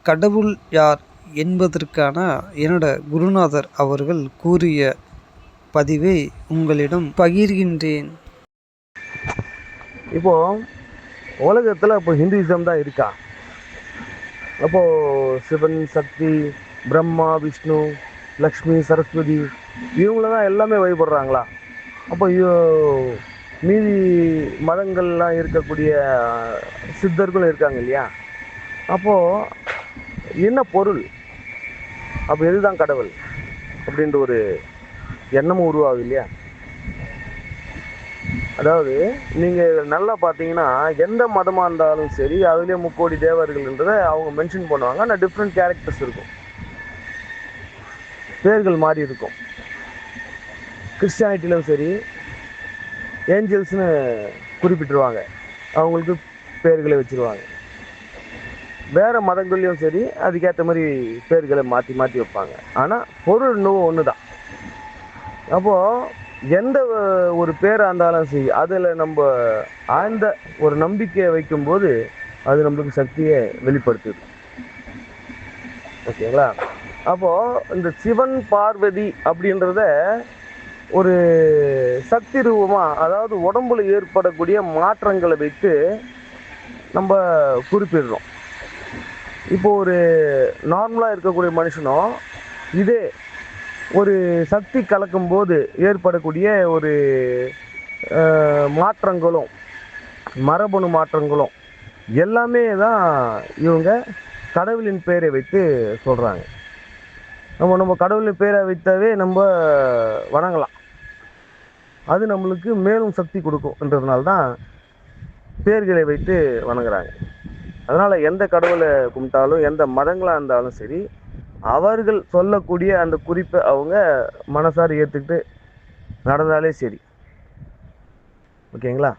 கடவுள் யார் என்பதற்கான என்னோட குருநாதர் அவர்கள் கூறிய பதிவை உங்களிடம் பகிர்கின்றேன். இப்போது உலகத்தில் இப்போ ஹிந்துயிசம் தான் இருக்கா? அப்போது சிவன், சக்தி, பிரம்மா, விஷ்ணு, லக்ஷ்மி, சரஸ்வதி இவங்கள தான் எல்லாமே வழிபடுறாங்களா? அப்போ மீதி மதங்கள்லாம் இருக்கக்கூடிய சித்தர்களும் இருக்காங்க இல்லையா? அப்போது என்ன பொருள்? அப்போ எதுதான் கடவுள் அப்படின்ற ஒரு எண்ணமும் உருவாகுது இல்லையா? அதாவது நீங்கள் நல்லா பார்த்தீங்கன்னா எந்த மதமாக இருந்தாலும் சரி, அதுலேயே 3,000,000 தேவர்கள்ன்றதை அவங்க மென்ஷன் பண்ணுவாங்க. ஆனால் டிஃப்ரெண்ட் கேரக்டர்ஸ் இருக்கும், பேர்கள் மாறி இருக்கும். கிறிஸ்டியானிட்டிலும் சரி ஏஞ்சல்ஸ்னு குறிப்பிட்டுருவாங்க, அவங்களுக்கு பேர்களை வச்சுருவாங்க. வேறு மதங்கள்லையும் சரி அதுக்கேற்ற மாதிரி பேர்களை மாற்றி மாற்றி வைப்பாங்க. ஆனால் பொருள் இன்னும் ஒன்று தான். அப்போது எந்த ஒரு பேராக இருந்தாலும் சரி, அதில் நம்ம ஆழ்ந்த ஒரு நம்பிக்கையை வைக்கும்போது அது நம்மளுக்கு சக்தியை வெளிப்படுத்துது. ஓகேங்களா? அப்போது இந்த சிவன் பார்வதி அப்படின்றத ஒரு சக்தி ரூபமாக, அதாவது உடம்புல ஏற்படக்கூடிய மாற்றங்களை வைத்து நம்ம குறிப்பிடுறோம். இப்போ ஒரு நார்மலாக இருக்கக்கூடிய மனுஷனும் இதே ஒரு சக்தி கலக்கும்போது ஏற்படக்கூடிய ஒரு மாற்றங்களும் மரபணு மாற்றங்களும் எல்லாமே தான் இவங்க கடவுளின் பெயரை வைத்து சொல்கிறாங்க. நம்ம கடவுளின் பெயரை வைத்தாவே நம்ம வணங்கலாம், அது நம்மளுக்கு மேலும் சக்தி கொடுக்கும்ன்றதுனால தான் பேர்களை வைத்து வணங்குறாங்க. அதனால் எந்த கடவுளை கும்பிட்டாலும் எந்த மதங்களாக இருந்தாலும் சரி, அவர்கள் சொல்லக்கூடிய அந்த குறிப்பை அவங்க மனசார ஏற்றுக்கிட்டு நடந்தாலே சரி. ஓகேங்களா?